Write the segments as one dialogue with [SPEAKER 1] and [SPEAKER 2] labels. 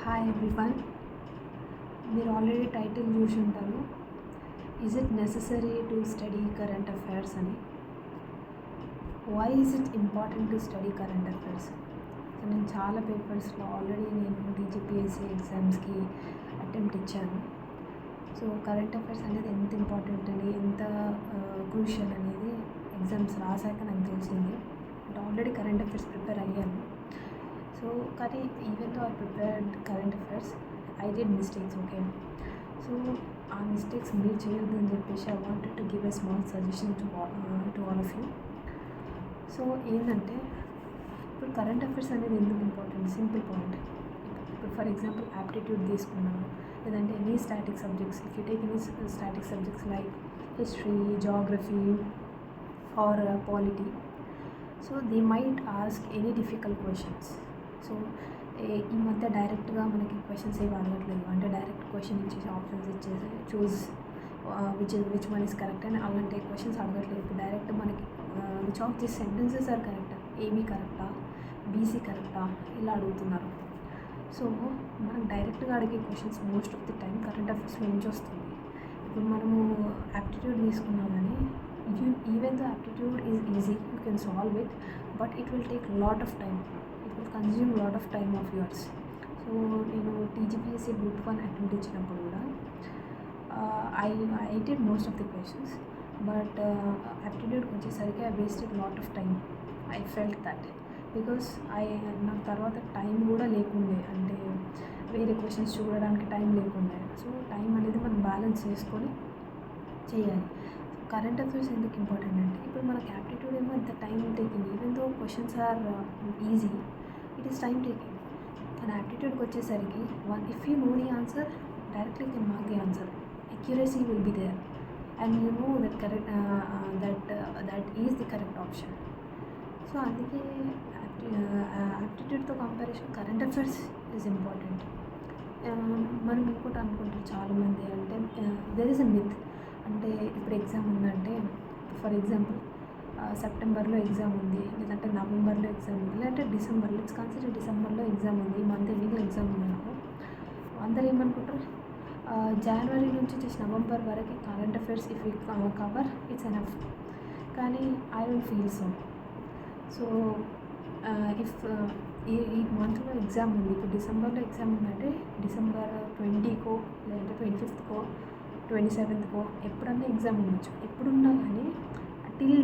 [SPEAKER 1] Hi everyone, మీరు already title చూసి ఉంటారు. Is it necessary to study current affairs అని. Why is it important to study current affairs? So నేను చాలా పేపర్స్లో ఆల్రెడీ టీజీపీఎస్సీ ఎగ్జామ్స్కి అటెంప్ట్ ఇచ్చాను. సో కరెంట్ అఫైర్స్ అనేది ఎంత ఇంపార్టెంట్ అని, ఎంత క్రూషియల్ అనేది ఎగ్జామ్స్ రాసాక నాకు తెలిసింది. అంటే ఆల్రెడీ కరెంట్ అఫైర్స్ ప్రిపేర్ అయ్యాను. సో కానీ even though I prepared current affairs, I did mistakes. Okay, so ఆ మిస్టేక్స్ మీరు చేయొద్దు అని చెప్పేసి I wanted to give a small suggestion to all of you. So ఏంటంటే, ఇప్పుడు కరెంట్ అఫైర్స్ అనేది ఎందుకు ఇంపార్టెంట్? Simple point. ఇప్పుడు ఫర్ ఎగ్జాంపుల్ యాప్టిట్యూడ్ తీసుకున్నాను, లేదంటే any static subjects, if you take any static subjects like history, geography or polity, so they might ask any difficult questions. So ఈ మధ్య డైరెక్ట్గా మనకి క్వశ్చన్స్ ఏమి అడగట్లేదు. అంటే డైరెక్ట్ క్వశ్చన్ ఇచ్చేసి ఆప్షన్స్ ఇచ్చేసి choose which one is correct అని అలాంటి క్వశ్చన్స్ అడగట్లేదు. ఇప్పుడు డైరెక్ట్ మనకి which of this sentences are correct, AB కరెక్టా, బీసీ కరెక్టా, ఇలా అడుగుతున్నారు. సో మనం డైరెక్ట్గా అడిగే questions most of the time current అఫైర్స్లో నుంచి వస్తుంది. ఇప్పుడు మనము యాప్టిట్యూడ్ తీసుకున్నామని, even the aptitude is easy, you can solve it, but it will take lot of time. It will consume lot of time of yours. So నేను TGPSC group 1 attempt ఇచ్చినప్పుడు కూడా I did most of the questions, but యాప్టిట్యూడ్కి వచ్చేసరికి I wasted lot of time. I felt that because నాకు తర్వాత time కూడా లేకుండే, అంటే వేరే క్వశ్చన్స్ చూడడానికి టైం లేకుండే. సో టైం అనేది మనం బ్యాలెన్స్ చేసుకొని చేయాలి. కరెంట్ అఫైర్స్ ఎందుకు ఇంపార్టెంట్ అంటే, ఇప్పుడు మనకి యాప్టిట్యూడ్ ఏమో అంత time taking, even though questions are easy, it is time taking. And యాప్టిట్యూడ్కి వచ్చేసరికి if you know the answer, directly can mark the answer, accuracy will be there, and you know that correct that is the correct option. So అందుకే యాప్టిట్యూడ్తో comparison current affairs is important. మనం ఇంకోటి అనుకుంటారు చాలామంది, అంటే there is a myth. అంటే ఇప్పుడు exam ఉందంటే, ఫర్ ఎగ్జాంపుల్ సెప్టెంబర్లో ఎగ్జామ్ ఉంది, లేదంటే నవంబర్లో ఎగ్జామ్ ఉంది, లేదంటే డిసెంబర్లో, ఇట్స్ కన్సిడర్ డిసెంబర్లో ఎగ్జామ్ ఉంది, ఈ మంత్ ఎండింగ్లో ఎగ్జామ్ ఉందనుకో, అందరు ఏమనుకుంటారు, జనవరి నుంచి జస్ట్ నవంబర్ వరకు current affairs if you cover it's enough. కానీ I don't feel so. So if ఈ మంత్లో ఎగ్జామ్ ఉంది, ఇప్పుడు డిసెంబర్లో ఎగ్జామ్ ఉందంటే డిసెంబర్ 20కో లేదంటే 25కో 27కో ఎప్పుడన్నా ఎగ్జామ్ ఉండొచ్చు. ఎప్పుడున్నా కానీ till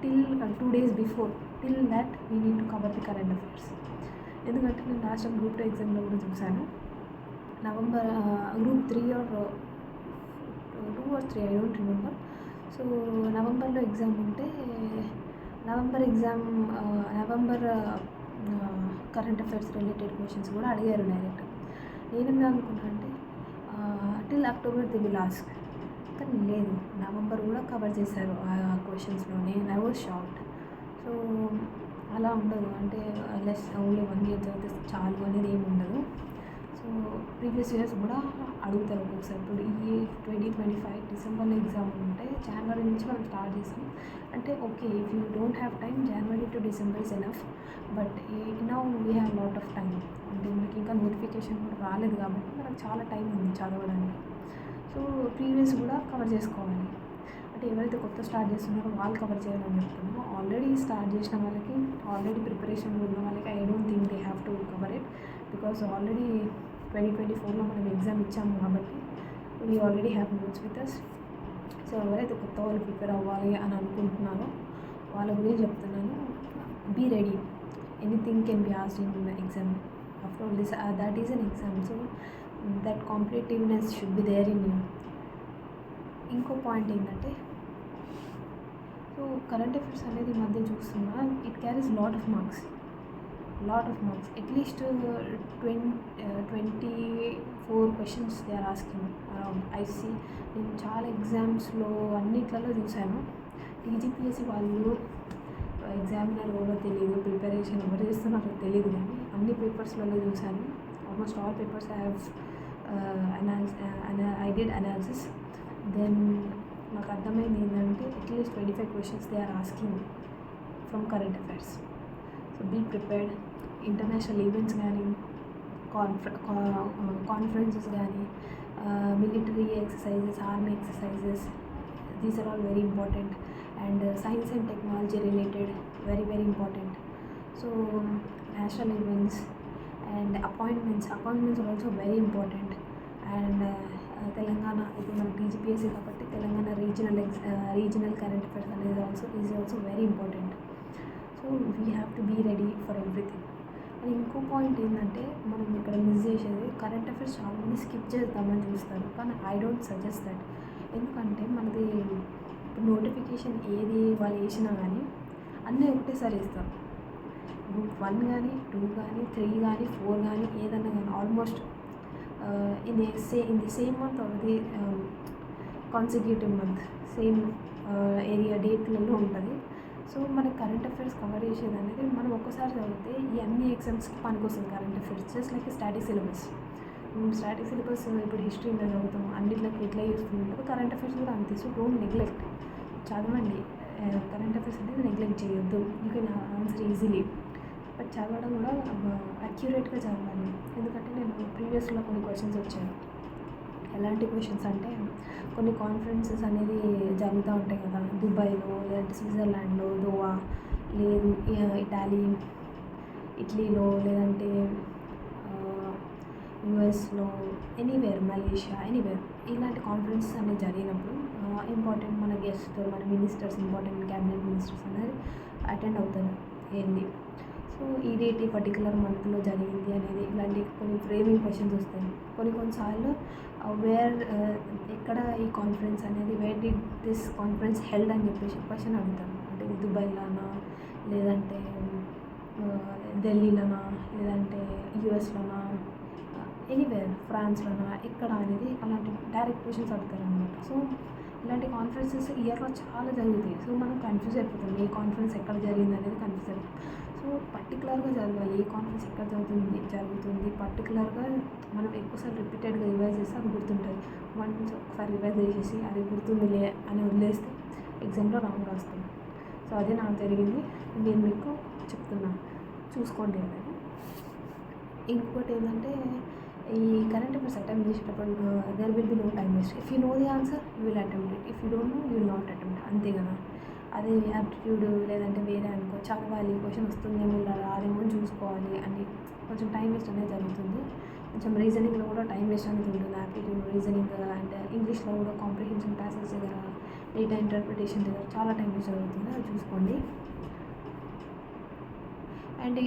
[SPEAKER 1] 2 days before, till that we need to cover the current affairs. ఎందుకంటే నేను లాస్ట్ టైం గ్రూప్ 2 ఎగ్జామ్లో కూడా చూశాను, November group 3 or 2 or 3 I don't remember. So నవంబర్లో ఎగ్జామ్ ఉంటే November current affairs related questions కూడా అడిగారు డైరెక్ట్. నేనేం అనుకున్నా అంటే till October they will ask, కానీ లేదు, నవంబర్ కూడా కవర్ చేశారు ఆ క్వశ్చన్స్లోనే. I was shocked. సో అలా ఉండదు, అంటే ఓన్లీ 1 year చదివితే చాలు అనేది ఏమి ఉండదు. సో ప్రీవియస్ ఇయర్స్ కూడా అడుగుతారు ఒక్కొక్కసారి. ఇప్పుడు ఈ 2025 డిసెంబర్లో ఎగ్జామ్ ఉంటే జనవరి నుంచి మనం స్టార్ట్ చేసాం అంటే, okay, if you don't have time, January to December is enough. But now we have lot of time. అంటే మనకి ఇంకా నోటిఫికేషన్ కూడా రాలేదు కాబట్టి మనకు చాలా టైం ఉంది చదవడానికి. సో ప్రీవియస్ కూడా కవర్ చేసుకోవాలి. అంటే ఎవరైతే కొత్త స్టార్ట్ చేస్తున్నారో వాళ్ళు కవర్ చేయాలని చెప్తున్నామో, ఆల్రెడీ స్టార్ట్ చేసిన వాళ్ళకి, ఆల్రెడీ ప్రిపరేషన్లో ఉన్న వాళ్ళకి I don't think they have to cover it, because already 2024లో మనం ఎగ్జామ్ ఇచ్చాము కాబట్టి we already have notes with us. So ఎవరైతే కొత్త వాళ్ళు ప్రిపేర్ అవ్వాలి అని అనుకుంటున్నారో వాళ్ళ గురించి చెప్తున్నాను, be ready. Anything can be asked in exam. After all this that is an exam. So that competitiveness should be there in you. ఇంకో పాయింట్ ఏంటంటే, సో కరెంట్ అఫైర్స్ అనేది ఈ మధ్య చూస్తున్నా, it carries lot of marks, at least 24 questions they are asking around. I see నేను చాలా ఎగ్జామ్స్లో అన్నిట్లలో చూశాను. టీజీపీఎస్సీ వాళ్ళు ఎగ్జామినర్ ఎవరో తెలియదు, ప్రిపరేషన్ ఎవరు చేస్తున్నారో తెలియదు, కానీ అన్ని పేపర్స్లలో చూశాను. Almost all papers I did analysis. Then నాకు అర్థమైంది ఏంటంటే, at least 25 questions they are asking from current affairs. So be prepared. International events కానీ కాన్ఫరెన్సెస్ కానీ, military exercises, army exercises, these are all very important. And science and technology related very very important. So national events and appointments are also very important. And Telangana ఇప్పుడు మన TGPSC కాబట్టి Telangana regional current affairs అనేది also very important. So we have to be ready for everything. And ఇంకో point ఏంటంటే మనం ఇక్కడ miss చేసేది current affairs చాలామంది స్కిప్ చేద్దామని చూస్తారు, కానీ ఐ డోంట్ సజెస్ట్ దట్. ఎందుకంటే మనది ఇప్పుడు నోటిఫికేషన్ ఏది వాళ్ళు వేసినా కానీ అన్నీ ఒకటేసారి వేస్తారు. గ్రూప్ 1 కానీ 2 కానీ 3 కానీ 4 కానీ ఏదన్నా కానీ almost in the same month or the consecutive month same area డేట్లలో ఉంటుంది. సో మనకి కరెంట్ అఫైర్స్ కవర్ చేసేది అనేది మనం ఒక్కసారి చదివితే ఈ అన్ని ఎగ్జామ్స్కి పనికొస్తుంది current affairs. Just like static syllabus. Static syllabus ఇప్పుడు హిస్టరీ ఇలా చదువుతాం, అన్నిట్లకి ఎట్లా చేస్తుంటారు, కరెంట్ అఫైర్స్ కూడా అంతే. సో డోంట్ నెగ్లెక్ట్, చదవండి. కరెంట్ అఫైర్స్ అనేది నెగ్లెక్ట్ చేయొద్దు. You can answer easily, but చదవడం కూడా అక్యురేట్గా చదవాలి. ఎందుకంటే నేను ప్రీవియస్లో కొన్ని క్వశ్చన్స్ వచ్చాను. ఎలాంటి క్వశ్చన్స్ అంటే కొన్ని కాన్ఫరెన్సెస్ అనేది జరుగుతూ ఉంటాయి కదా, దుబాయ్లో లేదంటే స్విట్జర్లాండ్లో, గోవా లేదు ఇటలీలో లేదంటే యుఎస్లో, ఎనీవేర్, మలేషియా, ఎనీవేర్ ఇలాంటి కాన్ఫరెన్సెస్ అనేవి జరిగినప్పుడు ఇంపార్టెంట్ మన గెస్ట్, మన మినిస్టర్స్, ఇంపార్టెంట్ క్యాబినెట్ మినిస్టర్స్ అనేది అటెండ్ అవుతారు ఏంది. సో ఈ డేట్ ఈ పర్టికులర్ మంత్లో జరిగింది అనేది ఇలాంటి కొన్ని ఫ్రేమింగ్ క్వశ్చన్స్ వస్తాయి. కొన్నిసార్లు ఎక్కడ ఈ కాన్ఫరెన్స్ అనేది where the this conference held అని చెప్పేసి క్వశ్చన్ అడుగుతారు. అంటే దుబాయ్లోనా లేదంటే ఢిల్లీలోనా లేదంటే యూఎస్లోనా, ఎనీవేర్, ఫ్రాన్స్లోనా, ఎక్కడ అనేది అలాంటి డైరెక్ట్ క్వశ్చన్స్ అడుగుతారు అనమాట. సో ఇలాంటి కాన్ఫరెన్సెస్ ఇయర్లో చాలా జరుగుతాయి. సో మనం కన్ఫ్యూజ్ అయిపోతాం, ఏ కాన్ఫరెన్స్ ఎక్కడ జరిగింది అనేది కన్ఫ్యూజ్ అయిపోతాం. సో పర్టికులర్గా చదవాలి, ఏ కాన్ఫరెన్స్ ఎక్కడ జరుగుతుంది పర్టికులర్గా. మనం ఎక్కువసార్లు రిపీటెడ్గా రివైజ్ చేస్తే అది గుర్తుంటుంది. వన్స్ ఒకసారి రివైజ్ చేసేసి అది గుర్తుందిలే అని వదిలేస్తే ఎగ్జామ్లో రాంగ్ రాస్తాం. సో అదే నాకు జరిగింది, నేను మీకు చెప్తున్నాను, చూసుకోండి అనేది. ఇంకొకటి ఏంటంటే ఈ కరెంట్ అఫైర్స్ అటెంప్ట్ చేసేటప్పుడు there will be no time waste. If you know the answer you will attempt it, if you don't know you will not attempt, అంతే కదా. అదే యాప్టిట్యూడ్ లేదంటే వేరే అనుకో, చదవాలి, క్వశ్చన్ వస్తుందేమో రాదేమో అని చూసుకోవాలి అని కొంచెం టైం వేస్ట్ అనేది జరుగుతుంది. కొంచెం రీజనింగ్లో కూడా టైం వేస్ట్ అనేది ఉంటుంది. యాప్టిట్యూడ్, రీజనింగ్ అండ్ ఇంగ్లీష్లో కూడా కాంప్రిహెన్షన్ ప్యాసేజ్ దగ్గర, డేటా ఇంటర్ప్రిటేషన్ దగ్గర చాలా టైం వేస్ట్ జరుగుతుంది, అది చూసుకోండి. అండ్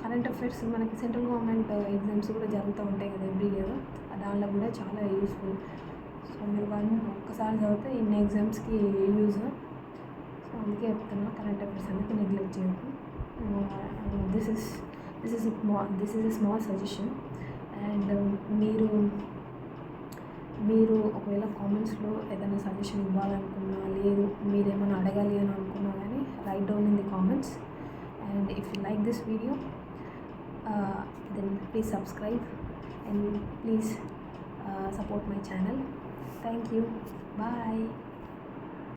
[SPEAKER 1] కరెంట్ అఫైర్స్ మనకి సెంట్రల్ గవర్నమెంట్ ఎగ్జామ్స్ కూడా జరుగుతూ ఉంటాయి కదా ఎవ్రీ ఇయర్, దానిలో కూడా చాలా యూస్ఫుల్. సో మీరు ఒక్కసారి చదివితే ఇన్ని ఎగ్జామ్స్కి యూజ్. సో అందుకే చెప్తున్నా, కరెంట్ అఫైర్స్ అనేది నెగ్లెక్ట్ చేయొద్దు. This is a small suggestion. And మీరు ఒకవేళ కామెంట్స్లో ఏదైనా సజెషన్ ఇవ్వాలనుకున్నా, లేదు మీరేమైనా అడగాలి అని అనుకున్నా కానీ right down in the comments. And if you like this video, then please subscribe and please support my channel. Thank you. Bye.